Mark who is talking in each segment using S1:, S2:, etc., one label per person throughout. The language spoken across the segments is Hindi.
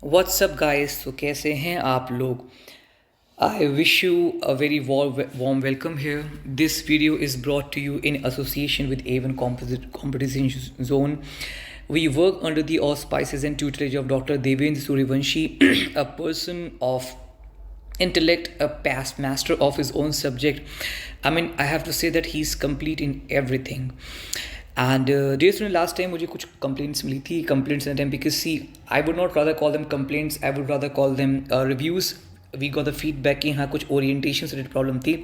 S1: व्हाट्सअप गाइस, तो कैसे हैं आप लोग। I wish you a very warm welcome here. This video is brought to you in association with A1 Competition Zone. We work under the auspices and tutelage of Dr. Devendra Suryavanshi, a person of intellect, a past master of his own subject. I mean, I have to say that he's complete in everything. And dear student, last time मुझे कुछ कंप्लेंट्स मिली थी. Complaints in time because see I would not rather call them complaints, I would rather call them reviews. We got the feedback कि हाँ कुछ ओरिएंटेशन से रिलेटेड प्रॉब्लम थी.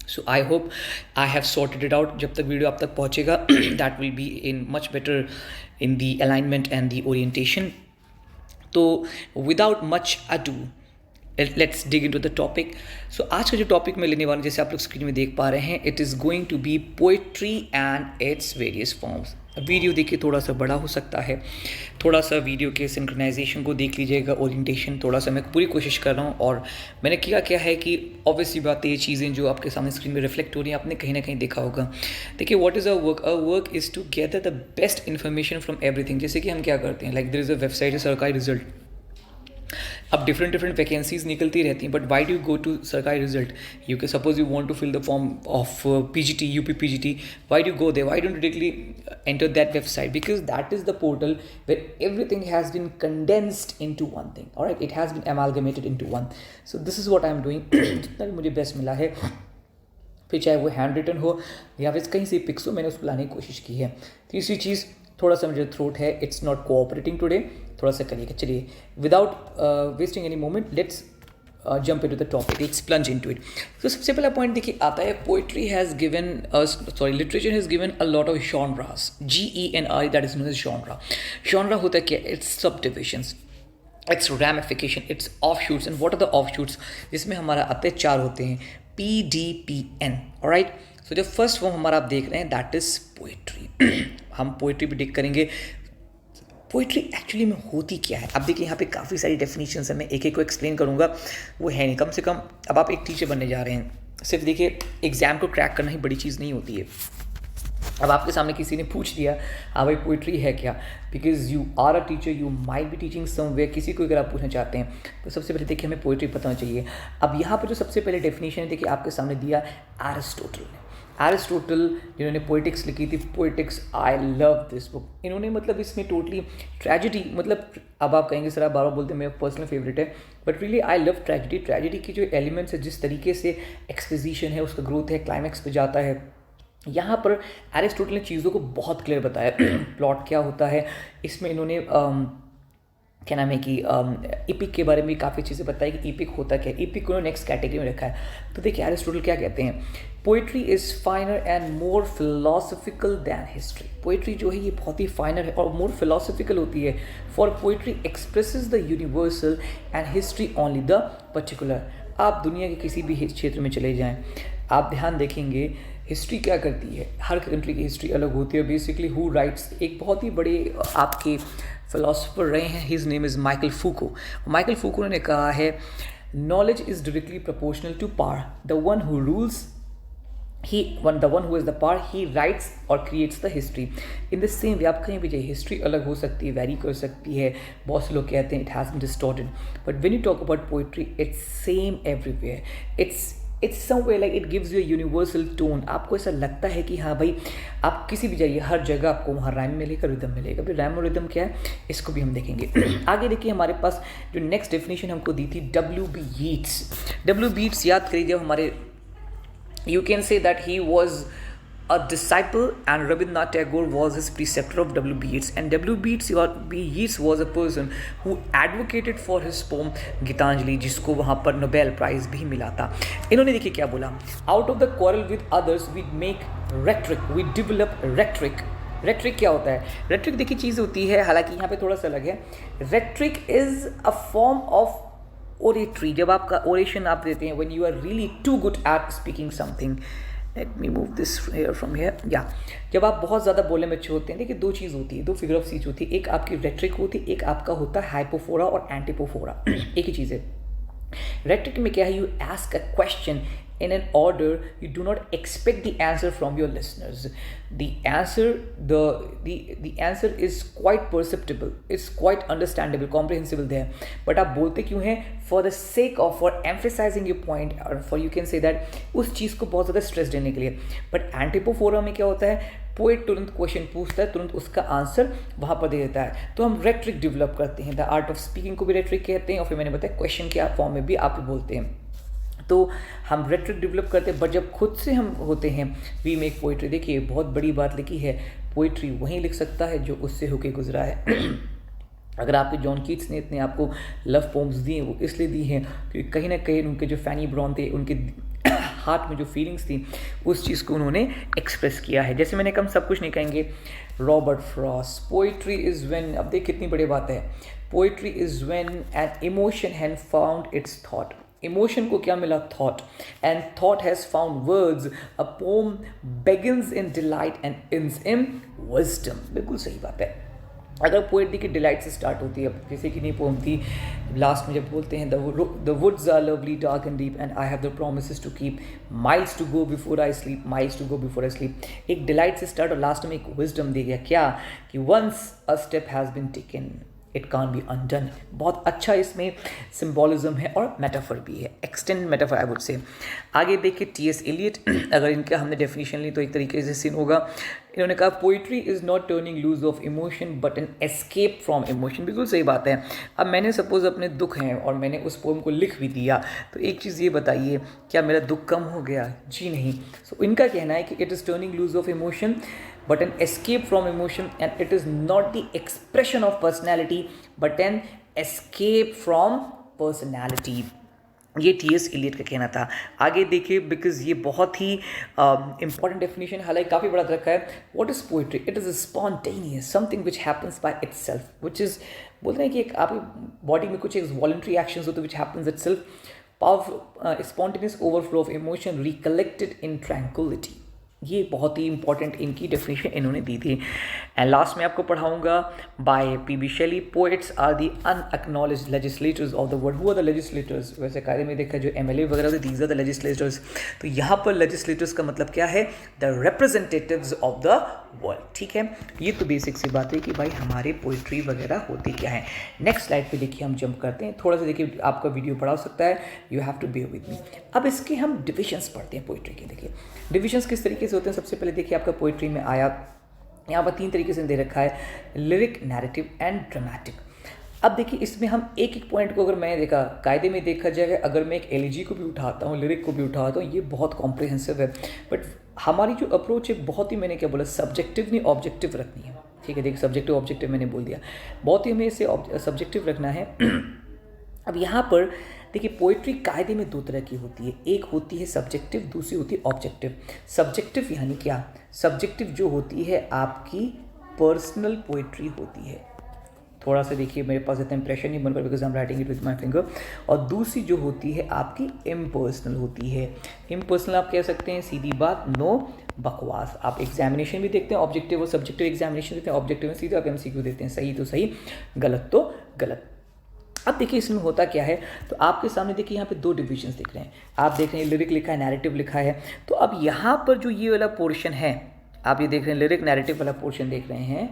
S1: So I hope I have sorted it out. जब तक वीडियो आप तक पहुँचेगा that will be in much better in the alignment and the orientation. तो without much ado let's dig into the topic. So आज का जो टॉपिक मैं लेने वाला हूँ, जैसे आप लोग स्क्रीन में देख पा रहे हैं, it is going to be poetry and its various forms. Video देखिए, थोड़ा सा बड़ा हो सकता है, थोड़ा सा वीडियो के सिंक्रोनाइजेशन को देख लीजिएगा, ओरिएंटेशन थोड़ा सा मैं पूरी कोशिश कर रहा हूँ. और मैंने किया क्या है कि ऑब्वियसली बात है, ये चीज़ें जो आपके सामने स्क्रीन में रिफ्लेक्ट हो रही हैं आपने कहीं ना कहीं देखा होगा. देखिए, what is our work? Our work is to gather the best information from everything. जैसे कि हम क्या करते हैं, like there is a website है सरकारी रिजल्ट. अब डिफरेंट वैकेंसीज निकलती रहती हैं, but why do go to Sarkari Result? You के suppose you want to fill the form of PGT, UP PGT. Why do go there? Why don't directly enter that website? Because that is the portal where everything has been condensed into one thing. All right, it has been amalgamated into one. So this is what I am doing. जितना भी मुझे बेस्ट मिला है, फिर चाहे वो हैंड रिटन हो या फिर कहीं से पिक्स हो, मैंने उसको लाने की कोशिश की है. तीसरी चीज़, थोड़ा सा मुझे थ्रोट है, इट्स नॉट कोऑपरेटिंग टुडे, थोड़ा सा करिएगा. चलिए, without wasting any moment, let's jump into the topic, let's plunge into it. तो सबसे पहला पॉइंट देखिए आता है, poetry has given literature has given a lot of genres. GENR, that is known as genre. Genre होता है क्या? Its subdivisions, its ramification, its offshoots. And what are the offshoots? जिसमें हमारा आते हैं चार होते हैं, PDPN. ऑलराइट, सो जो फर्स्ट फॉर्म हमारा आप देख रहे हैं दैट इज पोइट्री. हम पोइट्री पे डिक करेंगे. पोइट्री एक्चुअली में होती क्या है? अब देखिए, यहाँ पे काफ़ी सारी डेफिनेशंस है, मैं एक एक को एक्सप्लेन करूँगा, वो है नहीं. कम से कम अब आप एक टीचर बनने जा रहे हैं, सिर्फ देखिए एग्ज़ाम को क्रैक करना ही बड़ी चीज़ नहीं होती है. अब आपके सामने किसी ने पूछ दिया, हाँ भाई पोइट्री है क्या? Because you are a teacher, you might be teaching somewhere, किसी को अगर आप पूछना चाहते हैं तो सबसे पहले देखिए हमें पोइट्री पता होना चाहिए. अब यहाँ पर जो सबसे पहले डेफिनेशन है, देखिए आपके सामने दिया एरिस्टोटल ने. एरिस्टोटल जिन्होंने पोइटिक्स लिखी थी, poetics, I love this book. इन्होंने मतलब इसमें टोटली ट्रेजिडी, मतलब अब आप कहेंगे सर आप बार बार बोलते हैं मेरा पर्सनल फेवरेट है, but really I love tragedy. Tragedy की जो एलिमेंट्स है, जिस तरीके से एक्सपोजिशन है, उसका ग्रोथ है, क्लाइमैक्स पे जाता है, यहाँ पर एरिस्टोटल ने चीज़ों को बहुत क्लियर बताया. प्लॉट क्या होता है, इसमें इन्होंने क्या नाम है कि इपिक के बारे में काफ़ी चीज़ें बताई कि इपिक होता क्या है. इपिक को उन्होंने नेक्स्ट कैटेगरी में रखा है. तो देखिए एरिस्टोटल क्या कहते हैं, poetry is finer and more philosophical than history. Poetry जो है ये बहुत ही फाइनर है और मोर फिलोसफिकल होती है. For poetry expresses the universal and history only the particular. आप दुनिया के किसी भी क्षेत्र में चले जाएँ, आप ध्यान देखेंगे हिस्ट्री क्या करती है. हर कंट्री की हिस्ट्री अलग होती है. बेसिकली हु राइट्स, एक बहुत ही बड़े आपके फिलोसोफर रहे हैं, his name is Michael Foucault. Michael Foucault ने कहा है, knowledge is directly proportional to power. The one who rules, the one who is the power, he writes or creates the history. In the same way, आप कहीं भी जाइए, हिस्ट्री अलग हो सकती है, वेरी कर सकती है. बहुत से लोग कहते हैं it has been distorted, but when you talk about poetry, it's same everywhere. It's somewhere like it gives you a universal tone. आपको ऐसा लगता है कि हाँ भाई, आप किसी भी जाइए, हर जगह आपको वहाँ राइम मिलेगा, रिदम मिलेगा. फिर राइम और रिदम क्या है, इसको भी हम देखेंगे. आगे देखिए, हमारे पास जो नेक्स्ट डेफिनेशन हमको दी थी, W.B. Yeats. W.B. Yeats याद करिए, जब हमारे you can say that he was a disciple and Rabindranath Tagore was his preceptor of W.B. Yeats. And W.B. Yeats was a person who advocated for his poem Geetanjali, जिसको वहाँ पर नोबेल प्राइज़ भी मिला था. इन्होंने देखिए क्या बोला, out of the quarrel with others we make rhetoric, we develop rhetoric. Rhetoric क्या होता है? रेट्रिक देखिए चीज़ होती है, हालांकि यहाँ पे थोड़ा सा अलग है. Rhetoric is a form of oratory. जब आपका ओरेशन आप देते हैं, when you are really to good at speaking something. Let me move this hair from here. या जब आप बहुत ज़्यादा बोलने में अच्छे होते हैं, देखिए दो चीज़ होती है, दो फिगर ऑफ स्पीच होती है. एक आपकी रेट्रिक होती है, एक आपका होता है हाइपोफोरा और एंटीपोफोरा. एक ही चीज़ है. रेट्रिक में क्या है, you ask a question in an order. You do not expect the answer from your listeners. The answer, the answer is quite perceptible, it's quite understandable, comprehensible there, but आप बोलते क्यों हैं? For the sake of, for emphasizing your point, or for you can say that उस चीज़ को बहुत ज़्यादा स्ट्रेस देने के लिए. बट एंटिपोफोरा में क्या होता है? पोएट तुरंत क्वेश्चन पूछता है, तुरंत उसका आंसर वहाँ पर दे देता है. तो हम रेट्रिक डेवलप करते हैं. द आर्ट ऑफ स्पीकिंग को भी रेट्रिक कहते हैं, और फिर मैंने बताया क्वेश्चन के फॉर्म में भी आप ही बोलते हैं. तो हम रेट्रिक डेवलप करते हैं, बट जब खुद से हम होते हैं वी मेक पोइट्री. देखिए बहुत बड़ी बात लिखी है, पोइट्री वहीं लिख सकता है जो उससे होके गुजरा है. अगर आपके जॉन कीट्स ने इतने आपको लव पोम्स दिए, वो इसलिए दी हैं क्योंकि कहीं ना कहीं उनके जो फैनी ब्राउन थे, उनके हार्ट में जो फीलिंग्स थी, उस चीज़ को उन्होंने एक्सप्रेस किया है. जैसे मैंने कहा, हम सब कुछ नहीं कहेंगे. Robert Frost, poetry is when, अब देख कितनी बड़ी बात है, poetry is when an emotion has found its thought. Emotion को क्या मिला? Thought. And thought has found words. A poem begins in delight and ends in wisdom. बिल्कुल सही बात है. अगर पोएट्री की डिलाइट से स्टार्ट होती है, किसी की नहीं पोम थी, लास्ट में जब बोलते हैं the woods are lovely dark and deep and I have the promises to keep, miles to go before I sleep, miles to go before I sleep. एक डिलाइट से स्टार्ट, और लास्ट में एक विजडम दे गया. क्या? कि once a step has been taken it can be undone. बहुत अच्छा इसमें सिम्बॉलिज्म है और मेटाफर भी है, extend metaphor I would say. आगे देखिए टी.एस. एलियट, अगर इनका हमने डेफिनेशन ली तो एक तरीके से सीन होगा. इन्होंने कहा poetry is not turning loose of emotion but an escape from emotion. बिल्कुल सही बात है. अब मैंने सपोज अपने दुख हैं और मैंने उस पोम को लिख भी दिया, तो एक चीज़ ये बताइए, क्या मेरा दुख कम हो गया? जी नहीं. सो इनका कहना है कि it is turning loose of emotion but an escape from emotion, and it is not the expression of personality but an escape from personality. ये टी.एस. एलियट का कहना था. आगे देखिए, बिकॉज ये बहुत ही इंपॉर्टेंट डेफिनेशन, हालांकि काफ़ी बड़ा रखा है. What is poetry? It is spontaneous, something which happens by itself, which is, बोलते हैं कि एक आपकी बॉडी में कुछ एक वॉलंटरी एक्शंस होते हैं which happens itself. Powerful spontaneous overflow of emotion recollected in tranquillity. ये बहुत ही इंपॉर्टेंट इनकी डेफिनेशन इन्होंने दी थी. एंड लास्ट में आपको पढ़ाऊंगा by P B. Shelley, poets are the unacknowledged legislators of the world. Who are the legislators? वैसे कायदे में देखा जो एमएलए वगैरह थे, दीज आर द लेजिस्लेटर्स. तो यहाँ पर लेजिस्लेटर्स का मतलब क्या है? The representatives of the world. ठीक है, ये तो बेसिक सी बात है कि भाई हमारे पोइट्री वगैरह होती क्या है. नेक्स्ट स्लाइड पे देखिए हम जंप करते हैं. थोड़ा सा देखिए, आपका वीडियो बड़ा हो सकता है, you have to bear with me. अब इसके हम डिविजन्स पढ़ते हैं पोइट्री के. देखिए डिविजन्स किस तरीके से होते हैं. सबसे पहले देखिए आपका पोइट्री में आया, यहाँ पर 3 तरीके से दे रखा है, लिरिक, नैरेटिव एंड ड्रामेटिक. अब देखिए इसमें हम एक एक पॉइंट को, अगर मैं देखा कायदे में देखा जाए, अगर मैं एक एलिजी को भी उठाता हूँ, लिरिक को भी उठाता हूँ, ये बहुत कॉम्प्रिहेंसिव है. बट हमारी जो अप्रोच है बहुत ही, मैंने क्या बोला, सब्जेक्टिव नहीं ऑब्जेक्टिव रखनी है. ठीक है, देखिए सब्जेक्टिव ऑब्जेक्टिव मैंने बोल दिया, बहुत ही हमें इसे सब्जेक्टिव रखना है. अब यहाँ पर देखिए पोइट्री कायदे में 2 तरह की होती है. एक होती है सब्जेक्टिव, दूसरी होती है ऑब्जेक्टिव. सब्जेक्टिव यानी क्या? सब्जेक्टिव जो होती है आपकी पर्सनल पोइट्री होती है. थोड़ा सा देखिए, मेरे पास इतना इंप्रेशन नहीं बन पा because I am writing it with my finger. और दूसरी जो होती है आपकी इम्पर्सनल होती है. इम्पर्सनल आप कह सकते हैं सीधी बात, नो बकवास. आप एग्जामिनेशन भी देखते हैं, ऑब्जेक्टिव और सब्जेक्टिव एग्जामिनेशन देते हैं. ऑब्जेक्टिव में सीधे आप एमसीक्यू देते हैं, सही तो सही, गलत तो गलत. अब देखिए इसमें होता क्या है, तो आपके सामने देखिए यहाँ पे 2 डिविजन्स दिख रहे हैं. आप देख रहे हैं लिरिक लिखा है, नैरेटिव लिखा है. तो अब यहाँ पर जो ये वाला पोर्शन है, आप ये देख रहे हैं लिरिक नैरेटिव वाला पोर्शन देख रहे हैं.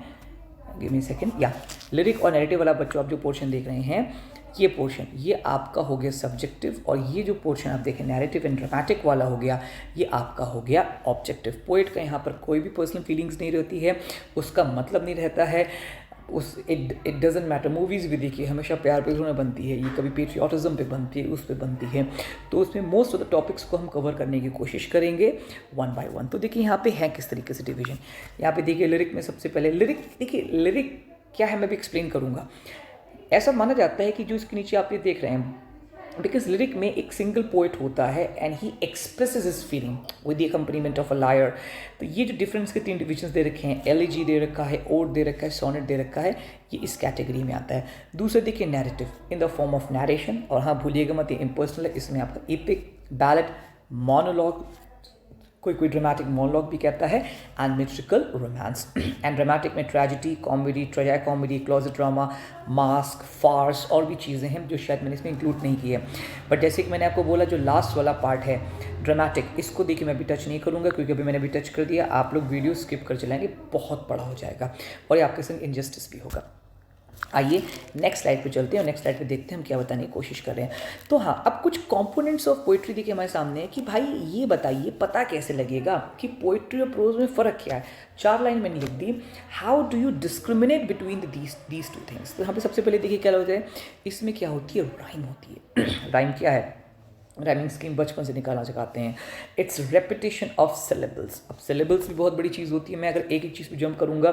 S1: Give me second. या लिरिक और नैरेटिव वाला बच्चों आप जो पोर्शन देख रहे हैं, ये पोर्शन ये आपका हो गया सब्जेक्टिव, और ये जो पोर्शन आप देखें नैरेटिव एंड ड्रामेटिक वाला हो गया, ये आपका हो गया ऑब्जेक्टिव. पोएट का यहाँ पर कोई भी पर्सनल फीलिंग्स नहीं रहती है, उसका मतलब नहीं रहता है उस. It doesn't matter. मूवीज़ भी देखिए हमेशा प्यार पे थोड़ा बनती है, ये कभी पेट्रियाटिज्म पे बनती है, उस पे बनती है. तो उसमें मोस्ट ऑफ द टॉपिक्स को हम कवर करने की कोशिश करेंगे 1 by 1. तो देखिए यहाँ पे है किस तरीके से डिवीजन. यहाँ पे देखिए लिरिक में सबसे पहले लिरिक, देखिए लिरिक क्या है मैं भी एक्सप्लेन करूँगा. ऐसा माना जाता है कि जो इसके नीचे आप ये देख रहे हैं, बिकॉज लिरिक में एक सिंगल पोइट होता है and he expresses his feeling with the accompaniment of a liar. तो ये जो डिफरेंस के 3 डिविजन्स दे रखे हैं, एलिजी दे रखा है, ओड दे रखा है, सोनेट दे रखा है, ये इस कैटेगरी में आता है. दूसरा देखिए narrative in the form of narration, और हाँ भूलिएगा मत ये इम्पर्सनल है, इसमें आपका एपिक, बैलेट, मोनोलॉग कोई ड्रामेटिक मोनोलॉग भी कहता है, and metrical romance. And dramatic में tragedy, comedy, tragic comedy, closet drama, masque, farce और भी चीज़ें हैं जो शायद मैंने इसमें इंक्लूड नहीं की है। बट जैसे कि मैंने आपको बोला, जो लास्ट वाला पार्ट है ड्रामेटिक, इसको देखिए मैं अभी टच नहीं करूँगा क्योंकि अभी मैंने भी टच कर दिया। आप लोग वीडियो स्किप कर चलाएंगे, बहुत बड़ा हो जाएगा और ये आपके संग इनजस्टिस भी होगा। आइए नेक्स्ट स्लाइड पे चलते हैं और नेक्स्ट स्लाइड पे देखते हैं हम क्या बताने की कोशिश कर रहे हैं। तो हाँ, अब कुछ कंपोनेंट्स ऑफ पोइट्री देखिए हमारे सामने है कि भाई ये बताइए पता कैसे लगेगा कि पोइट्री और प्रोज में फ़र्क क्या है। 4 लाइन मैंने लिख दी, how do you discriminate between these two things. तो यहाँ पे सबसे पहले देखिए क्या होता है, इसमें क्या होती है, राइम होती है। राइम क्या है, राइमिंग स्कीम बचपन से निकालना सिखाते हैं। It's repetition of syllables. अब सिलेबल्स भी बहुत बड़ी चीज़ होती है। मैं अगर एक चीज़ पे जंप करूँगा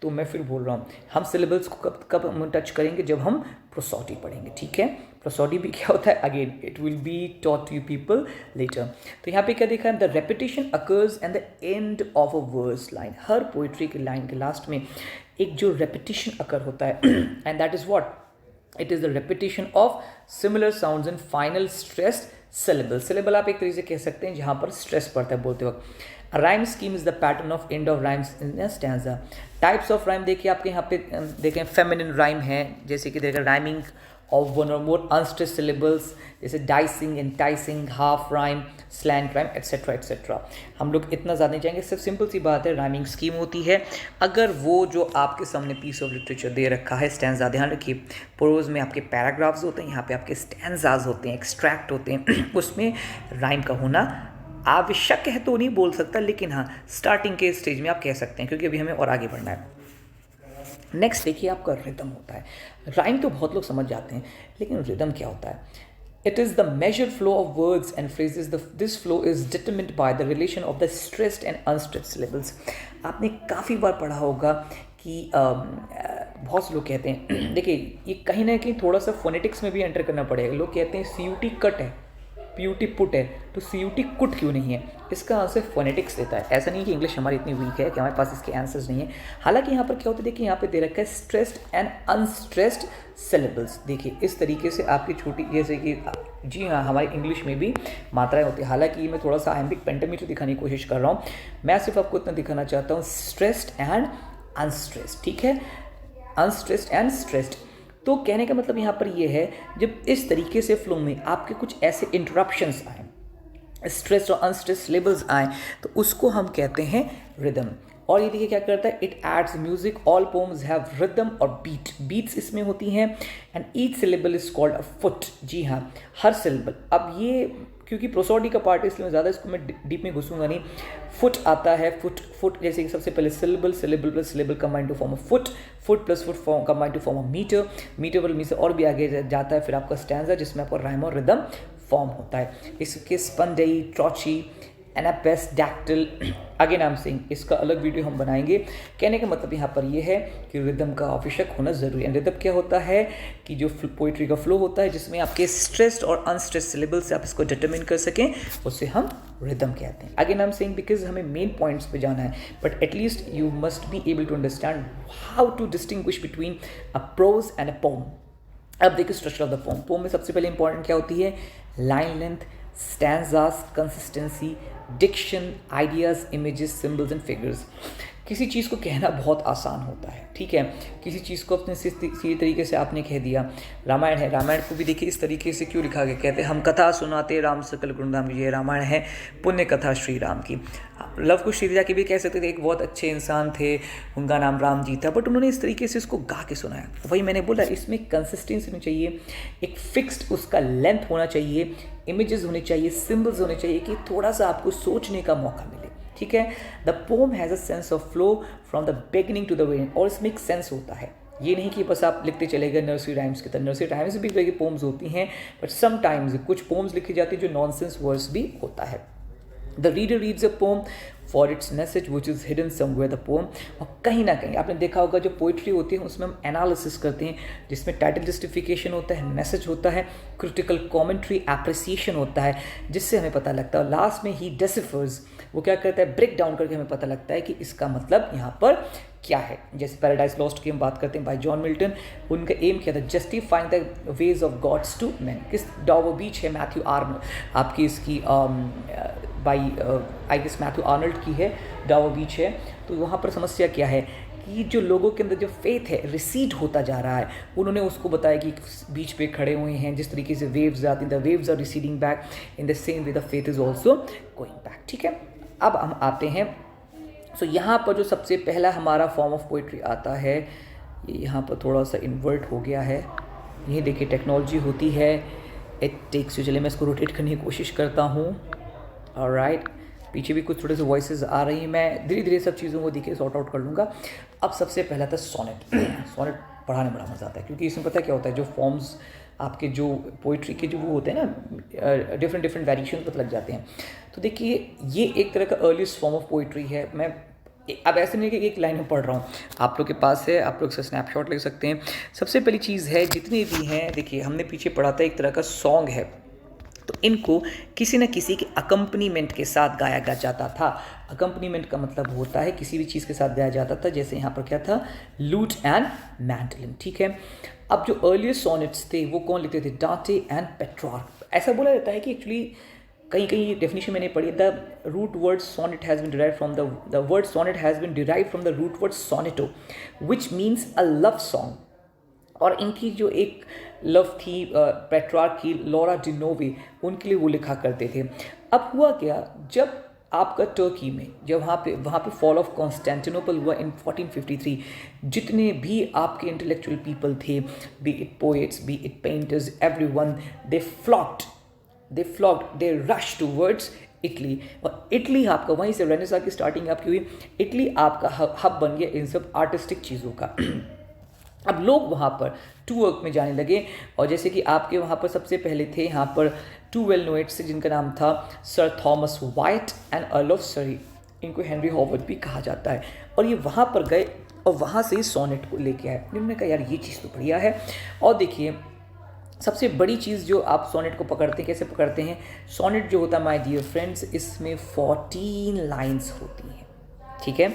S1: तो मैं फिर बोल रहा हूँ, हम सिलेबल्स को कब हम टच करेंगे, जब हम प्रोसोडी पढ़ेंगे, ठीक है। प्रोसोडी भी क्या होता है, again it will be taught to you people letter. तो यहाँ पे क्या देखा है, the repetition occurs at the end of a verse line. Her poetry की लाइन के लास्ट में एक जो रेपिटेशन अकर होता है, and that is what, it is the repetition of similar sounds in final stressed syllable. Syllable आप एक तरीके से कह सकते हैं जहाँ पर स्ट्रेस पड़ता है बोलते वक्त। Rhyme scheme is the pattern of end of rhymes in a stanza. Types of rhyme देखिए आपके यहाँ पे देखें, फेमिनिन राइम है, जैसे कि देखिए राइमिंग ऑफ वन और मोर अनस्ट्रेस्ड सिलेबल्स, जैसे dicing, enticing, half rhyme, slant rhyme, etcetera etcetera. हम लोग इतना ज़्यादा नहीं जाएंगे, सिर्फ सिंपल सी बात है, राइमिंग स्कीम होती है। अगर वो जो आपके सामने पीस ऑफ लिटरेचर दे रखा है, स्टैंजा, ध्यान रखिए प्रोज में आपके पैराग्राफ्स होते हैं, यहाँ पे आपके स्टैंजाज होते हैं, एक्सट्रैक्ट होते हैं, उसमें राइम का होना आवश्यक है तो नहीं बोल सकता, लेकिन हाँ स्टार्टिंग के स्टेज में आप कह सकते हैं, क्योंकि अभी हमें और आगे बढ़ना है। नेक्स्ट देखिए आपका रिदम होता है। राइम तो बहुत लोग समझ जाते हैं, लेकिन रिदम क्या होता है, it is the measured flow of words and phrases. This flow is determined by the relation of the stressed and unstressed syllables. आपने काफ़ी बार पढ़ा होगा कि बहुत से लोग कहते हैं, देखिए ये कहीं ना कहीं थोड़ा सा फोनेटिक्स में भी एंटर करना पड़ेगा। लोग कहते हैं CUT कट है, PUT पुट है, तो CUT कुट क्यों नहीं है? इसका आंसर फोनेटिक्स देता है। ऐसा नहीं कि इंग्लिश हमारी इतनी वीक है कि हमारे पास इसके आंसर्स नहीं है। हालांकि यहाँ पर क्या होता है, देखिए यहाँ पे दे रखा है स्ट्रेस्ड एंड अनस्ट्रेस्ड सिलेबल्स। देखिए इस तरीके से आपकी छोटी, जैसे कि जी हाँ हमारी इंग्लिश में भी मात्राएं होती है। हालांकि मैं थोड़ा सा आइम्बिक पेंटामीटर दिखाने की कोशिश कर रहा हूँ, मैं सिर्फ आपको इतना दिखाना चाहता हूँ, स्ट्रेस्ड एंड अनस्ट्रेस्ड, ठीक है, अनस्ट्रेस्ड एंड स्ट्रेस्ड। तो कहने का मतलब यहाँ पर ये है, जब इस तरीके से फ्लो में आपके कुछ ऐसे इंटरप्शंस आए, स्ट्रेस और अनस्ट्रेस सिलेबल्स आए, तो उसको हम कहते हैं रिदम। और ये देखिए क्या करता है, it adds music, all poems have rhythm और बीट, बीट्स इसमें होती हैं, and each syllable is called a foot. जी हाँ, हर सिलेबल, अब ये क्योंकि प्रोसोडी का पार्ट है इसलिए मैं ज़्यादा इसको मैं डीप में घुसूंगा नहीं। फुट आता है, फुट जैसे कि सबसे पहले syllable plus syllable combine to form a foot, foot plus foot form combine to form a metre, metre plus metre और भी आगे जाता है। फिर आपका स्टैंजा जिसमें आपका राइम और रिदम फॉर्म होता है। इसके स्पंडई, ट्रॉची, एनापेस, Dactyl, again I am saying, इसका अलग वीडियो हम बनाएंगे। कहने का मतलब यहाँ पर यह है कि रिदम का आवश्यक होना ज़रूरी है। रिदम क्या होता है कि जो पोइट्री का फ्लो होता है जिसमें आपके स्ट्रेस्ड और अनस्ट्रेस्ड सिलेबल से आप इसको डिटरमिन कर सकें, उसे हम रिदम कहते हैं। Again I am saying because हमें मेन पॉइंट्स पे जाना है, but at least you must be able to understand how to distinguish between a pros and a poem. अब देखिए structure of the pome. Pome में सबसे पहले इंपॉर्टेंट क्या होती है, line length, stanzas, consistency, Dickson, ideas, images, symbols and figures. किसी चीज़ को कहना बहुत आसान होता है, ठीक है, किसी चीज़ को अपने सीधे तरीके से आपने कह दिया। रामायण है, रामायण को भी देखिए इस तरीके से क्यों लिखा गया, कहते हैं हम कथा सुनाते राम सकल गुणधाम, ये रामायण है पुण्य कथा श्री राम की। लव कुश श्रीजा के भी कह सकते थे, एक बहुत अच्छे इंसान थे, उनका नाम राम जी था, बट उन्होंने इस तरीके से इसको गा के सुनाया। वही मैंने बोला, इसमें कंसिस्टेंसी होनी चाहिए, एक फिक्स्ड उसका लेंथ होना चाहिए, इमेजेस होने चाहिए, सिम्बल्स होने चाहिए कि थोड़ा सा आपको सोचने का मौका मिले, ठीक है। The pome has a sense of flow from the beginning to the end, और इसमें एक सेंस होता है। ये नहीं कि बस आप लिखते चले गए नर्सरी राइम्स की तरह। नर्सरी राइम्स भी कई पोम्स होती हैं, बट समटाइम्स कुछ पोम्स लिखी जाती है जो नॉनसेंस वर्ड्स भी होता है। The reader reads a poem for its message which is hidden somewhere the pome. और कहीं ना कहीं आपने देखा होगा जो पोइट्री होती है उसमें हम एनालिसिस करते हैं, जिसमें टाइटल जस्टिफिकेशन होता है, मैसेज होता है, क्रिटिकल कॉमेंट्री, एप्रिसिएशन होता है, जिससे हमें पता लगता है। लास्ट में ही डेसिफर्स, वो क्या करता है, ब्रेक डाउन करके हमें पता लगता है कि इसका मतलब यहाँ पर क्या है। जैसे पैराडाइज लॉस्ट की हम बात करते हैं बाय जॉन मिल्टन, उनका एम क्या था, justifying the ways of God's to man. किस डावर बीच है, मैथ्यू आर्नल्ड आपकी इसकी by I guess Matthew Arnold की है, डावर बीच है। तो वहाँ पर समस्या क्या है कि जो लोगों के अंदर जो फेथ है रिसीड होता जा रहा है। उन्होंने उसको बताया कि बीच पे खड़े हुए हैं, जिस तरीके से वेव्स आती हैं, the waves are receding back in the same way the faith is also going back. ठीक है, अब हम आते हैं सो यहाँ पर जो सबसे पहला हमारा फॉर्म ऑफ पोइट्री आता है, ये यहाँ पर थोड़ा सा इन्वर्ट हो गया है। ये देखिए टेक्नोलॉजी होती है, इट टेक्स यू। चलिए मैं इसको रोटेट करने की कोशिश करता हूँ। ऑलराइट, पीछे भी कुछ थोड़े से वॉइसेस आ रही हैं, मैं धीरे धीरे सब चीज़ों को देखिए सॉर्ट आउट कर लूँगा। अब सबसे पहला था सोनेट। सोनेट पढ़ाने में बड़ा मज़ा आता है, क्योंकि इसमें पता है क्या होता है, जो फॉर्म्स आपके जो पोइट्री के जो वो होते हैं ना, डिफरेंट डिफरेंट वेरिएशन पता लग जाते हैं। तो देखिए ये एक तरह का अर्लीस्ट फॉर्म ऑफ पोइट्री है। मैं अब ऐसे नहीं कि एक लाइन में पढ़ रहा हूँ, आप लोग के पास है, आप लोग इसका स्नैपशॉट ले सकते हैं। सबसे पहली चीज़ है, जितने भी हैं देखिए हमने पीछे पढ़ा था एक तरह का सॉन्ग है, तो इनको किसी न किसी के अकम्पनीमेंट के साथ गाया जाता था। अकम्पनीमेंट का मतलब होता है किसी भी चीज़ के साथ गाया जाता था, जैसे यहाँ पर क्या था, लूट एंड मैंडलिन। ठीक है, अब जो अर्लिएस्ट सॉनेट्स थे वो कौन लिखते थे, डांटे एंड पेट्रार्क। ऐसा बोला जाता है कि एक्चुअली कहीं कहीं डेफिनेशन मैंने पढ़ी, the root word sonnet has been derived from the word sonnet has been derived from the root word sonetto which means a love song. और इनकी जो एक लव थी पेट्रार्क की, लॉरा डिनोवे, उनके लिए वो लिखा करते थे। अब हुआ क्या, जब आपका टर्की में जब वहाँ पे फॉल ऑफ कॉन्स्टेंटिनोपल हुआ इन 1453, जितने भी आपके इंटेलेक्चुअल पीपल थे, B it poets, B it painters, everyone, they rush towards Italy. और इटली आपका वहीं से रेनेसां की स्टार्टिंग आपकी हुई। इटली आपका हब बन गया इन सब आर्टिस्टिक चीज़ों का। अब लोग वहाँ पर टू वर्क में जाने लगे, और जैसे कि आपके वहाँ पर सबसे पहले थे यहाँ पर टू वेल नोएट्स, जिनका नाम था sir Thomas white and earl of सरी। इनको हेनरी हॉवर्ड भी कहा जाता है। और ये वहाँ पर गए और वहाँ से सोनेट को लेके आए। इन्होंने कहा यार ये चीज़ तो बढ़िया है। और देखिए सबसे बड़ी चीज़ जो आप सोनेट को पकड़ते हैं, कैसे पकड़ते हैं, सोनेट जो होता है माय डियर फ्रेंड्स, इसमें 14 लाइन्स होती हैं। ठीक है,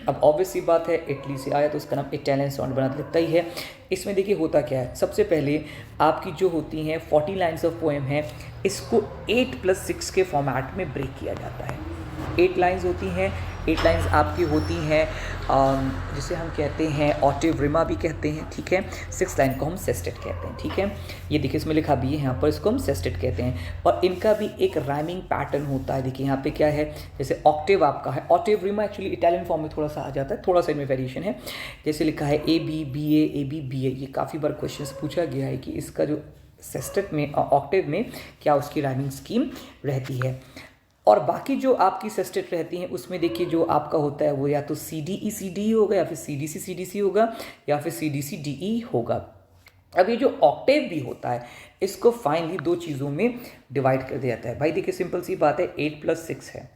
S1: अब ऑब्वियस सी बात है, इटली से आया तो उसका नाम इटालियन सोनेट बना लगता ही है। इसमें देखिए होता क्या है, सबसे पहले आपकी जो होती हैं 40 लाइन्स ऑफ पोएम है, इसको 8+6 के फॉर्मेट में ब्रेक किया जाता है। 8 लाइन्स होती हैं, 8 लाइन्स आपकी होती हैं जिसे हम कहते हैं ऑक्टेव रिमा भी कहते हैं। ठीक है, 6 लाइन को हम सेस्टेट कहते हैं। ठीक है, ये देखिए इसमें लिखा भी है यहाँ पर, इसको हम सेस्टेट कहते हैं। और इनका भी एक राइमिंग पैटर्न होता है। देखिए यहाँ पे क्या है, जैसे ऑक्टेव आपका है, Octave Rima actually Italian form में थोड़ा सा आ जाता है, थोड़ा सा इनमें वेरिएशन है। जैसे लिखा है A-B-B-A, ये काफ़ी बार क्वेश्चन पूछा गया है कि इसका जो सेस्टेट में ऑक्टेव में क्या उसकी राइमिंग स्कीम रहती है। और बाकी जो आपकी सेस्टेट रहती हैं उसमें देखिए जो आपका होता है वो या तो CDE होगा, या फिर CDC होगा, या फिर CDC-DE होगा। अब ये जो ऑक्टेव भी होता है, इसको फाइनली 2 चीज़ों में डिवाइड कर दिया जाता है। भाई देखिए सिंपल सी बात है, 8+6 है,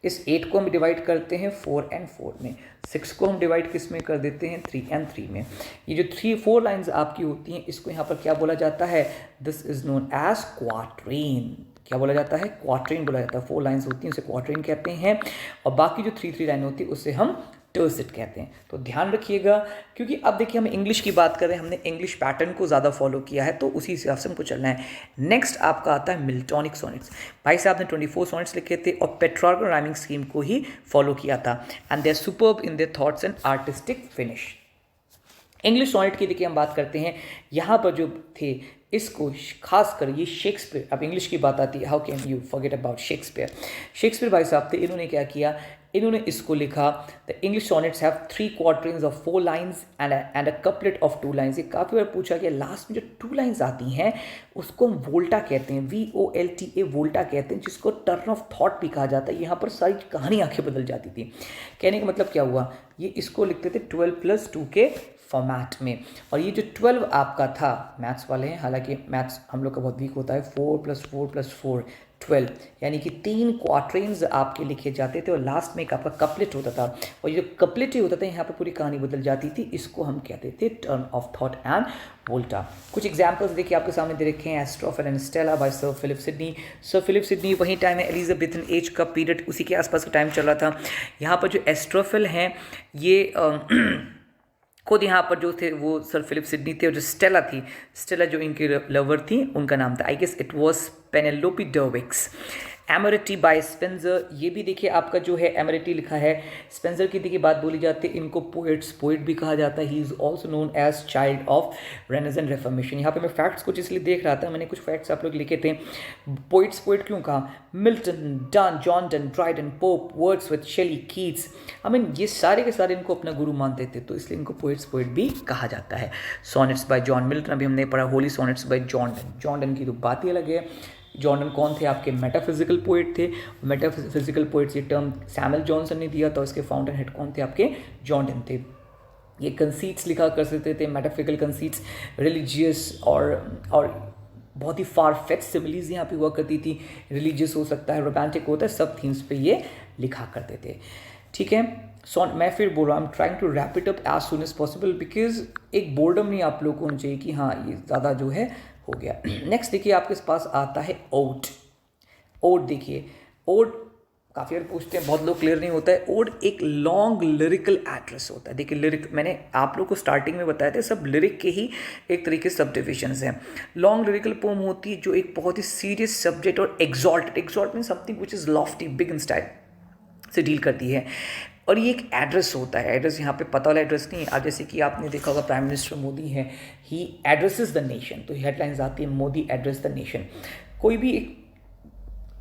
S1: इस 8 को हम डिवाइड करते हैं 4 and 4 में, 6 को हम डिवाइड किस में कर देते हैं 3 and 3 में। ये जो 4 लाइन्स आपकी होती हैं, इसको यहाँ पर क्या बोला जाता है, this is known as quatrain. क्या बोला जाता है, क्वाट्रेन बोला जाता है। 4 लाइन्स होती हैं उसे क्वाट्रेन कहते हैं, और बाकी जो 3 लाइन होती है उसे हम टर्सेट कहते हैं। तो ध्यान रखिएगा, क्योंकि अब देखिए हम इंग्लिश की बात करें, हमने इंग्लिश पैटर्न को ज़्यादा फॉलो किया है, तो उसी हिसाब से हमको चलना है। नेक्स्ट आपका आता है मिल्टॉनिक सोनेट्स। भाई साहब ने 24 सोनेट्स लिखे थे और पेट्रार्क राइमिंग स्कीम को ही फॉलो किया था, and they are superb in their thoughts and artistic finish. English sonnet की देखिए हम बात करते हैं, यहाँ पर जो थे इसको खास कर ये शेक्सपियर, अब इंग्लिश की बात आती है, how can you forget about Shakespeare भाई साहब थे। इन्होंने क्या किया, इन्होंने इसको लिखा, the English sonnets have 3 quarters of 4 lines and a couplet of 2 lines. ये काफ़ी बार पूछा गया, लास्ट में जो 2 लाइन्स आती हैं उसको हम वोल्टा कहते हैं, VOLTA वोल्टा कहते हैं, जिसको टर्न ऑफ थॉट भी कहा जाता है। यहाँ पर सारी कहानी आंखें बदल जाती थी। कहने का मतलब क्या हुआ, ये इसको लिखते थे 12+2 के फॉर्मेट में। और ये जो 12 आपका था, मैथ्स वाले हैं, हालांकि मैथ्स हम लोग का बहुत वीक होता है, 4+4+4 12, यानी कि 3 क्वार्टरेंस आपके लिखे जाते थे और लास्ट में एक आपका कपलेट होता था। और ये जो कपलेट ही होता था, यहाँ पर पूरी कहानी बदल जाती थी। इसको हम कहते थे टर्न ऑफ थॉट एंड वोल्टा। कुछ एग्जाम्पल्स देखिए आपके सामने दे रखे हैं। एस्ट्रोफेल and Stella bye sir Philip Sidney. Sir Philip Sidney वही टाइम है एलिजाबेथन एज का पीरियड, उसी के आसपास का टाइम चल रहा था। यहाँ पर जो एस्ट्रोफेल हैं ये खुद यहाँ पर जो थे वो सर फिलिप सिडनी थे, और जो स्टेला थी, स्टेला जो इनकी लवर थी, उनका नाम था, I guess it was Penelope Devereux. Amoretti by Spenser, ये भी देखिए आपका जो है एमरिटी लिखा है। स्पेंसर की देखिए बात बोली जाती है, इनको पोइट भी कहा जाता है। He is also known as child of renaissance reformation. यहाँ पे मैं फैक्ट्स कुछ इसलिए देख रहा था, मैंने कुछ फैक्ट्स आप लोग लिखे थे। पोइट क्यों कहा? Milton, Donne, John Donne, Dryden, Pope, Wordsworth, Shelley, Keats, ये सारे के सारे इनको अपना गुरु मानते थे, तो इसलिए इनको पोइट भी कहा जाता है। सोनेट्स बाय जॉन मिल्टन, अभी हमने पढ़ा। Holi sonnets bye John Donne. John done की तो बात ही अलग है। जॉन डन कौन थे? आपके मेटाफिजिकल पोइट थे। मेटाफिजिकल पोइट्स ये टर्म सैमुअल जॉनसन ने दिया था, इसके फाउंडर हेड कौन थे? आपके जॉन डन थे। ये कंसीट्स लिखा कर सकते थे, मेटाफिजिकल कंसीट्स, रिलीजियस और बहुत ही फार फेच सिमिलीज यहाँ पे हुआ करती थी। रिलीजियस हो सकता है, रोमांटिक होता है, सब थीम्स पे ये लिखा करते थे। ठीक है, मैं फिर बोल रहा हूँ, trying to wrap it up as soon as possible, because एक बोर्डम नहीं आप लोग को होना चाहिए कि हाँ ये ज़्यादा जो है हो गया। नेक्स्ट देखिए आपके पास आता है ओड। ओड देखिए, ओड काफ़ी बार पूछते हैं, बहुत लोग क्लियर नहीं होता है। ओड एक लॉन्ग लिरिकल एड्रेस होता है। देखिए लिरिक मैंने आप लोग को स्टार्टिंग में बताया था, सब लिरिक के ही एक तरीके से सब डिविजन्स हैं। लॉन्ग लिरिकल पोम होती है जो एक बहुत ही सीरियस सब्जेक्ट और exalt mean something which is Lofty, big in style से डील करती है। और ये एक एड्रेस होता है। एड्रेस यहाँ पे पता वाला एड्रेस नहीं है। अब जैसे कि आपने देखा होगा प्राइम मिनिस्टर मोदी है, ही एड्रेसेस द नेशन, तो हेडलाइंस आती है मोदी एड्रेस द नेशन। कोई भी एक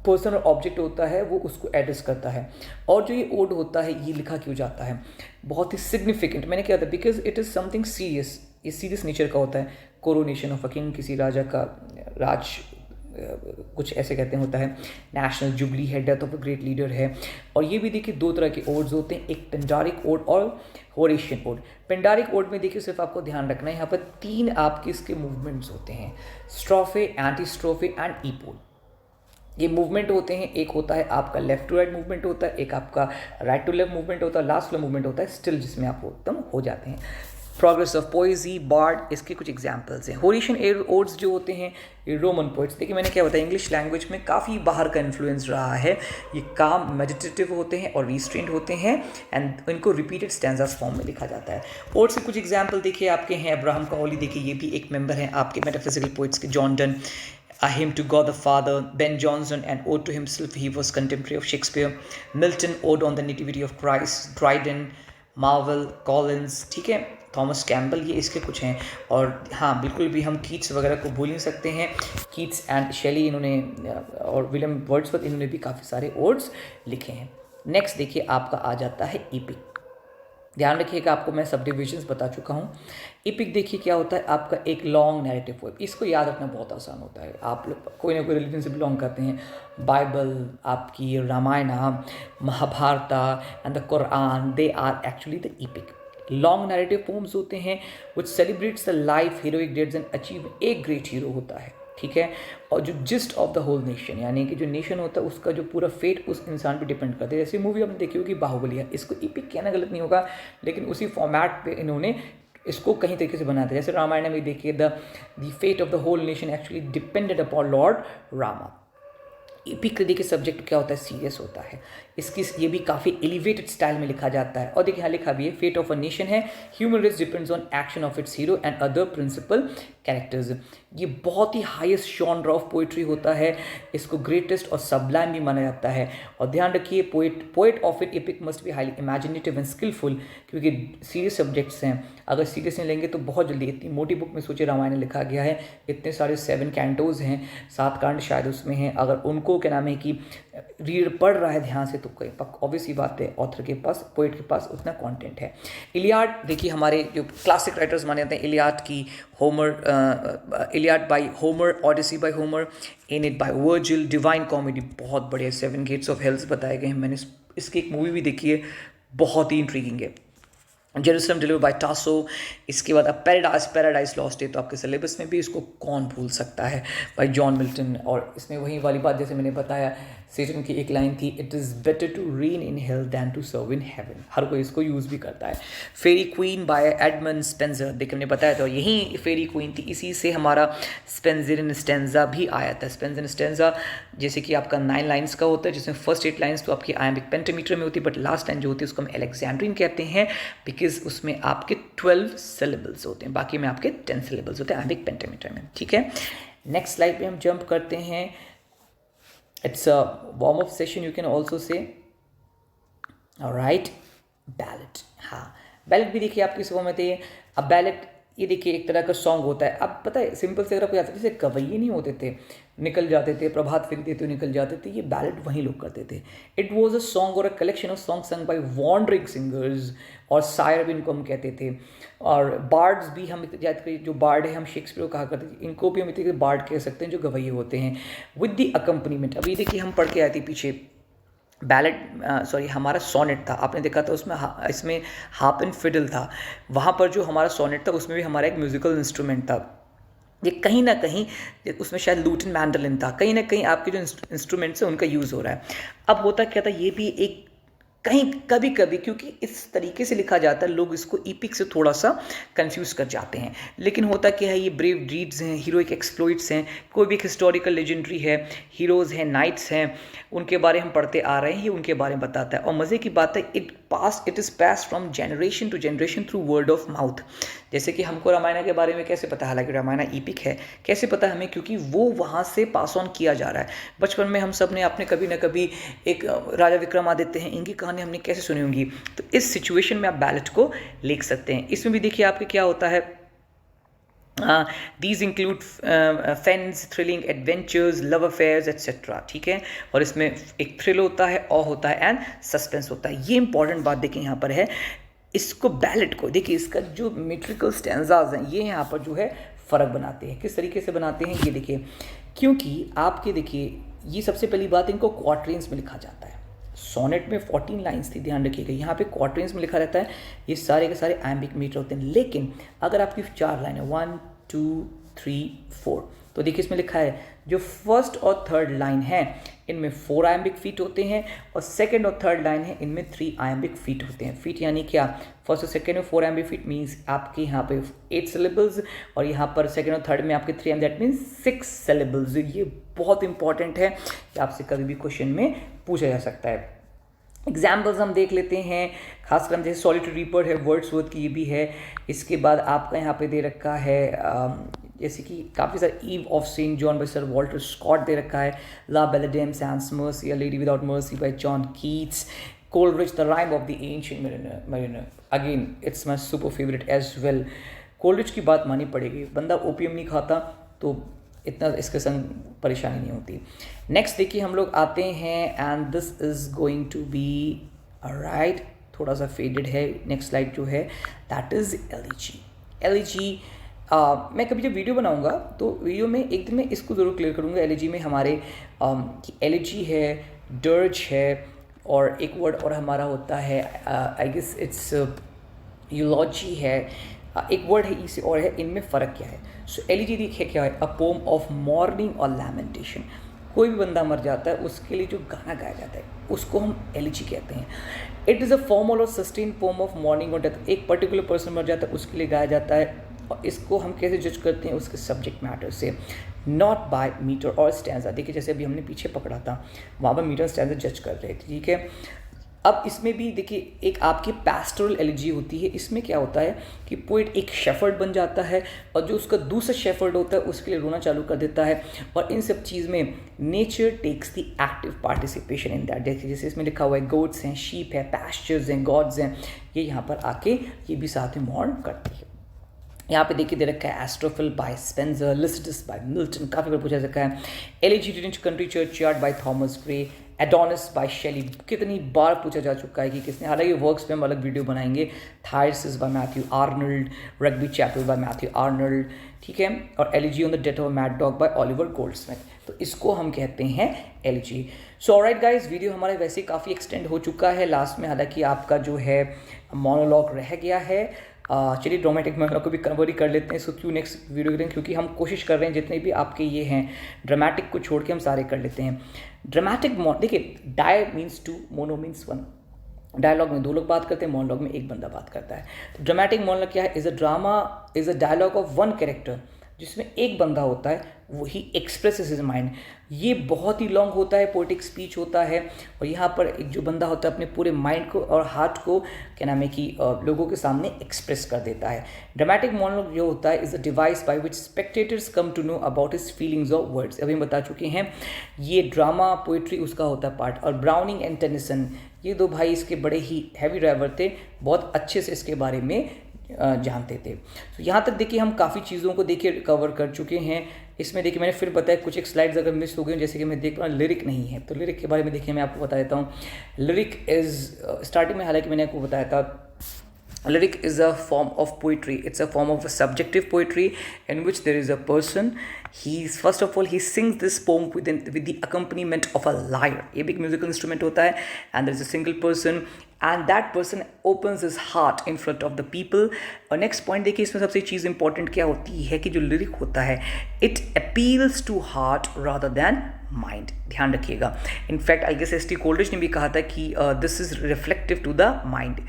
S1: पर्सन और ऑब्जेक्ट होता है वो उसको एड्रेस करता है। और जो ये ओड होता है ये लिखा क्यों जाता है? बहुत ही सिग्निफिकेंट, मैंने क्या था, because it is something serious, ये सीरियस नेचर का होता है। कोरोनेशन ऑफ अ किंग, किसी राजा का राज कुछ ऐसे कहते हैं होता है। नेशनल जुबली है, death of a great leader है। और ये भी देखिए 2 तरह के ओड्स होते हैं, एक पेंडारिक ओड और होरेशियन ओड। पेंडारिक ओड में देखिए सिर्फ आपको ध्यान रखना है, यहाँ पर 3 आपके इसके मूवमेंट्स होते हैं, स्ट्रोफे, एंटी स्ट्रोफे एंड ईपोड। ये मूवमेंट होते हैं, एक होता है आपका लेफ्ट टू राइट मूवमेंट होता है, एक आपका राइट टू लेफ्ट मूवमेंट होता है, लास्ट वाला मूवमेंट होता है स्टिल, जिसमें आप एकदम हो जाते हैं। प्रोग्रेस ऑफ पोइजी, बार्ड, इसके कुछ एग्जाम्पल्स हैं। होरेशियन ओड्स जो होते हैं ये रोमन पोइट्स, देखिए मैंने क्या बताया, इंग्लिश लैंग्वेज में काफ़ी बाहर का इन्फ्लुएंस रहा है। ये काम मेडिटेटिव होते हैं और रिस्ट्रेंट होते हैं, एंड इनको रिपीटेड स्टैंजास फॉर्म में लिखा जाता है। ओड्स के कुछ एग्जाम्पल देखिए आपके हैं। अब्राहम कॉली, देखिए ये भी एक मेंबर हैं आपके मेटाफिजिकल पोइट्स के। John Donne, A Hymn to God the Father. Ben Jonson, An Ode to Himself, he was contemporary of Shakespeare. Milton, Ode on the Nativity of Christ. Dryden, Marvel, Collins, ठीक है, थॉमस कैम्पबेल, ये इसके कुछ हैं। और हाँ बिल्कुल भी हम कीट्स वगैरह को भूल नहीं सकते हैं। कीट्स एंड शेली इन्होंने, और विलियम वर्ड्सवर्थ, इन्होंने भी काफ़ी सारे ओड्स लिखे हैं। नेक्स्ट देखिए आपका आ जाता है एपिक। ध्यान रखिएगा, आपको मैं सब डिविजन्स बता चुका हूँ। एपिक देखिए क्या होता है, आपका एक लॉन्ग नैरेटिव पोएम। इसको याद रखना बहुत आसान होता है। आप लोग कोई ना कोई रिलीजन से बिलोंग करते हैं, बाइबल, आपकी Ramayana, Mahabharata and the Quran, they are actually the epic. Long narrative poems होते हैं which celebrates the life, heroic deeds and achieve एक ग्रेट हीरो होता है, ठीक है। और जो gist of the whole nation, यानी कि जो नेशन होता है उसका जो पूरा फेट उस इंसान पे डिपेंड करता है। जैसे मूवी आपने देखी होगी बाहुबली है, इसको एपिक कहना गलत नहीं होगा, लेकिन उसी फॉर्मेट पे इन्होंने इसको कहीं तरीके से बनाते हैं। जैसे रामायण में देखिए, the fate of the whole nation actually depended upon Lord Rama. Epic देखिए सब्जेक्ट क्या होता है, सीरियस होता है। इसकी ये भी काफ़ी एलिवेटेड स्टाइल में लिखा जाता है। और देखिए यहाँ लिखा भी है, फेट ऑफ अ नेशन है, human race depends on action of its hero and other principal characters. ये बहुत ही हाईएस्ट जॉनर ऑफ पोइट्री होता है, इसको ग्रेटेस्ट और सबलाइम भी माना जाता है। और ध्यान रखिए, poet of it epic must be highly imaginative and skilful, क्योंकि सीरियस सब्जेक्ट्स हैं। अगर सीरियस नहीं लेंगे तो बहुत जल्दी, इतनी मोटी बुक में सोचिए रामायण लिखा गया है, इतने सारे 7 कैंटोज हैं, 7 कांड शायद उसमें हैं। अगर उनको क्या नाम है कि रीडर पढ़ रहा है ध्यान से, तो ऑब्वियस ही बात है ऑथर के पास, पोएट के पास उतना कंटेंट है। इलियाड देखिए, हमारे जो क्लासिक राइटर्स माने जाते हैं, इलियाड की Homer, Iliad by Homer, Odyssey by Homer, Aeneid by Virgil, Divine Comedy बहुत बढ़िया, 7 गेट्स ऑफ हेल्स बताए गए हैं। मैंने इसकी एक मूवी भी देखी है, बहुत ही इंट्रीगिंग है। Jerusalem deliver by Tasso. इसके बाद अब पैराडाइज लॉस्ट है, तो आपके सिलेबस में भी इसको कौन भूल सकता है, बाय जॉन मिल्टन। और इसमें वही वाली बात जैसे मैंने बताया, सेटन की एक लाइन थी, it is better to reign in hell than to serve in heaven. हर कोई इसको यूज़ भी करता है। Faerie Queene by Edmund Spenser, देखिए हमने बताया था यही फेरी क्वीन थी, इसी से हमारा स्पेंसरियन स्टेंजा भी आया था। स्पेंसरियन स्टेंजा जैसे कि आपका 9 लाइन्स का होता है, जिसमें फर्स्ट 8 लाइन्स तो आपकी आयम्बिक पेंटामीटर में होती है, बट लास्ट लाइन जो होती है उसको हम एलेक्जेंड्रियन कहते हैं, बिकॉज उसमें आपके 12 सिलेबल्स होते हैं, बाकी में आपके 10 सिलेबल्स होते हैं आयम्बिक पेंटामीटर में। ठीक है, नेक्स्ट स्लाइड पे हम जंप करते हैं। It's a warm up session, you can also say. Alright, ballot. हाँ, बैलेट भी देखिए आपकी सुबह में थे। अब बैलेट ये देखिए एक तरह का सॉन्ग होता है। अब पता है सिंपल से अगर आपको याद है, जैसे कवैये नहीं होते थे, निकल जाते थे, प्रभात फेरी देते हुए निकल जाते थे, ये बैलेट वहीं लोग करते थे। इट वॉज अ सॉन्ग और a collection of song sung by wandering singers, और सायर भी इनको हम कहते थे। और बार्ड्स भी हम याद करिए, जो बार्ड है हम शेक्सपियर को कहा करते थे, इनको भी हम इतने बार्ड कह सकते हैं जो गवैये होते हैं। विद द अकम्पनीमेंट, अब ये देखिए हम पढ़ के आए थे पीछे बैलेट, सॉरी हमारा सोनेट था, आपने देखा था उसमें इसमें हार्प एंड फिडल था। वहाँ पर जो हमारा सोनेट था उसमें भी हमारा एक म्यूजिकल इंस्ट्रूमेंट था। ये कहीं ना कहीं उसमें शायद लूट एंड मैंडलिन था, कहीं ना कहीं आपके जो इंस्ट्रूमेंट्स हैं उनका यूज़ हो रहा है। अब होता क्या था, ये भी एक कहीं कभी कभी, क्योंकि इस तरीके से लिखा जाता है, लोग इसको ईपिक से थोड़ा सा कंफ्यूज कर जाते हैं। लेकिन होता क्या है, ये ब्रेव डीड्स हैं, हीरोइक एक्सप्लॉइट्स हैं, कोई भी एक हिस्टोरिकल लेजेंडरी है, हीरोज़ हैं, नाइट्स हैं, उनके बारे हम पढ़ते आ रहे हैं, ये उनके बारे में बताता है। और मज़े की बात है, it is pass from generation to generation through word of mouth. जैसे कि हमको रामायण के बारे में कैसे पता, हालांकि रामायण ईपिक है, कैसे पता हमें, क्योंकि वो वहाँ से पास ऑन किया जा रहा है। बचपन में हम सब ने आपने कभी ना कभी एक राजा विक्रमादित्य हैं, इनकी कहानी हमने कैसे सुनी होंगी, तो इस सिचुएशन में आप बैलेट को लिख सकते हैं। इसमें भी देखिए आपके क्या होता है, these include fans, thrilling adventures, love affairs etcetera. ठीक है, और इसमें एक थ्रिल होता है, ऑ होता है एंड सस्पेंस होता है। ये इंपॉर्टेंट बात देखिए यहाँ पर है, इसको बैलेट को देखिए, इसका जो मेट्रिकल स्टैंजाज हैं ये यहाँ पर जो है फ़र्क बनाते हैं। किस तरीके से बनाते हैं ये देखिए, क्योंकि आपके देखिए ये सबसे पहली बात, इनको क्वार्टरेंस में लिखा जाता है। सोनेट में 14 लाइन्स थी, ध्यान रखिएगा, यहाँ पे क्वार्टरेंस में लिखा रहता है। ये सारे के सारे आयम्बिक मीटर होते हैं। लेकिन अगर आपकी 4 लाइन है, 1 2 3 4, तो देखिए इसमें लिखा है जो फर्स्ट और थर्ड लाइन है इनमें 4 आयम्बिक फीट होते हैं, और सेकंड और थर्ड लाइन है इनमें 3 आयम्बिक फीट होते हैं। फीट यानी क्या, फर्स्ट और सेकंड में 4 आयम्बिक फीट मीन्स आपके यहाँ पे 8 सिलेबल्स, और यहाँ पर सेकंड और थर्ड में आपके 3 दैट मीन्स 6 सिलेबल्स। ये बहुत इंपॉर्टेंट है कि आपसे कभी भी क्वेश्चन में पूछा जा सकता है। एग्जाम्पल्स हम देख लेते हैं, खासकर हम जैसे सॉलिटरी रीपर है, वर्ड्सवर्थ की ये भी है। इसके बाद आपका यहाँ पे दे रखा है जैसे कि काफ़ी सारे Eve of Saint John by Sir Walter Scott दे रखा है, La Belle Dame sans merci, a lady without mercy by John Keats, Coleridge the Rime of the Ancient Mariner, again it's my super favourite as well. Coleridge की बात मानी पड़ेगी, बंदा ओपीएम नहीं खाता तो इतना इसके संग परेशानी नहीं होती। नेक्स्ट देखिए हम लोग आते हैं, and this is going to B right, थोड़ा सा फेडेड है। नेक्स्ट स्लाइड जो है दैट इज़ एलिजी। एलिजी मैं कभी जब वीडियो बनाऊंगा तो वीडियो में एक दिन मैं इसको ज़रूर क्लियर करूंगा। एलिजी में हमारे एलिजी है, डर्ज है, और एक वर्ड और हमारा होता है आई गेस इट्स यूलॉजी है, एक वर्ड है इसे और है, इनमें फ़र्क क्या है। सो एलिजी देखिए क्या है, अ पोम ऑफ मॉर्निंग और लैमेंटेशन। कोई भी बंदा मर जाता है उसके लिए जो गाना गाया जाता है उसको हम एलिजी कहते हैं। इट इज़ अ फॉर्मल और सस्टेन पोम ऑफ मॉर्निंग और डेथ। एक पर्टिकुलर पर्सन मर जाता है उसके लिए गाया जाता है, और इसको हम कैसे जज करते हैं, उसके सब्जेक्ट मैटर से, नॉट बाय मीटर और स्टैंजा। देखिए जैसे अभी हमने पीछे पकड़ा था वहाँ पर मीटर स्टैंजा जज कर रहे थे। ठीक है, अब इसमें भी देखिए एक आपकी पैस्टोरल एलिजी होती है। इसमें क्या होता है कि पोइट एक शेफर्ड बन जाता है, और जो उसका दूसरा शेफर्ड होता है उसके लिए रोना चालू कर देता है, और इन सब चीज़ में nature takes the active participation in that. देखिए जैसे इसमें लिखा हुआ है गोट्स हैं, शीप है, पैस्चर्स हैं, गॉड्स हैं, ये यहाँ पर आके ये भी साथ में मॉर्न करती है। यहाँ पे देखिए दे रखा है Astrophel by Spenser, Lycidas by Milton, काफ़ी बार पूछा जा है। Elegy to Country Churchyard by Thomas Gray, Adonais by Shelley, कितनी बार पूछा जा चुका है कि किसने, हालांकि वर्क्स पे हम अलग वीडियो बनाएंगे। Thyrsis by Matthew Arnold, Rugby Chapel by Matthew Arnold, ठीक है, और Elegy on the Death of Mad Dog by Oliver Goldsmith, तो इसको हम कहते हैं elegy. So alright guys, video हमारे वैसे काफ़ी एक्सटेंड हो चुका है लास्ट में, हालांकि आपका जो है मोनोलॉग रह गया है। चलिए ड्रामेटिक मोनोलॉग को भी कवर ही कर लेते हैं। सो क्यों नेक्स्ट वीडियो करें, क्योंकि हम कोशिश कर रहे हैं जितने भी आपके ये हैं ड्रामेटिक को छोड़ के हम सारे कर लेते हैं। ड्रामेटिक देखिए, die means to, mono means one. Dialogue में दो लोग बात करते हैं, मोनोलॉग में एक बंदा बात करता है। तो ड्रामेटिक मोनोलॉग क्या है? Is a drama, is a dialogue of one character, जिसमें एक बंदा होता है, वही एक्सप्रेसेस हिज माइंड। ये बहुत ही लॉन्ग होता है, पोएटिक स्पीच होता है, और यहाँ पर एक जो बंदा होता है अपने पूरे माइंड को और हार्ट को क्या नाम है कि लोगों के सामने एक्सप्रेस कर देता है। ड्रामेटिक मोनोलॉग जो होता है is a device by which spectators come to know about his feelings और वर्ड्स। अभी हम बता चुके हैं, ये ड्रामा पोइट्री उसका होता है पार्ट। और ब्राउनिंग एंड टेनिसन, ये दो भाई इसके बड़े ही हैवी ड्राइवर थे, बहुत अच्छे से इसके बारे में जानते थे। तो यहाँ तक देखिए हम काफ़ी चीज़ों को देखिए कवर कर चुके हैं। इसमें देखिए मैंने फिर बताया कुछ एक स्लाइड्स अगर मिस हो गई, जैसे कि मैं देख रहा हूँ लिरिक नहीं है, तो लिरिक के बारे में देखिए मैं आपको बता देता हूँ। लिरिक इज़ स्टार्टिंग में हालांकि मैंने आपको बताया था, lyric is a form of poetry. It's a form of a subjective poetry in which there is a person. He's first of all he sings this poem with the accompaniment of a lyre. ये भी एक musical instrument होता है, and there is a single person and that person opens his heart in front of the people. और next point देखिए, इसमें सबसे चीज़ important क्या होती है कि जो lyric होता है it appeals to heart rather than mind. ध्यान रखिएगा। In fact I guess S T. Coleridge ने भी कहा था कि this is reflective to the mind.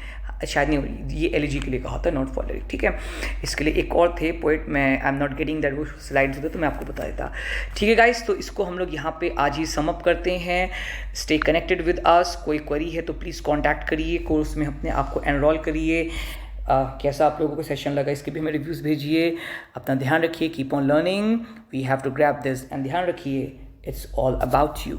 S1: शायद नहीं, ये एलिजी के लिए कहा था, नॉट फॉर लिरिक, ठीक है। इसके लिए एक और थे पोइट, मैं I am not getting that, वो स्लाइड्स होते तो मैं आपको बता देता। ठीक है गाइस, तो इसको हम लोग यहाँ पे आज ही सम अप करते हैं। Stay connected with us. कोई क्वेरी है तो प्लीज़ कॉन्टैक्ट करिए, कोर्स में अपने आप को एनरोल करिए। कैसा आप लोगों को सेशन लगा इसके भी हमें रिव्यूज़ भेजिए। अपना ध्यान रखिए, keep on learning, we have to grab this, and ध्यान रखिए इट्स ऑल अबाउट यू।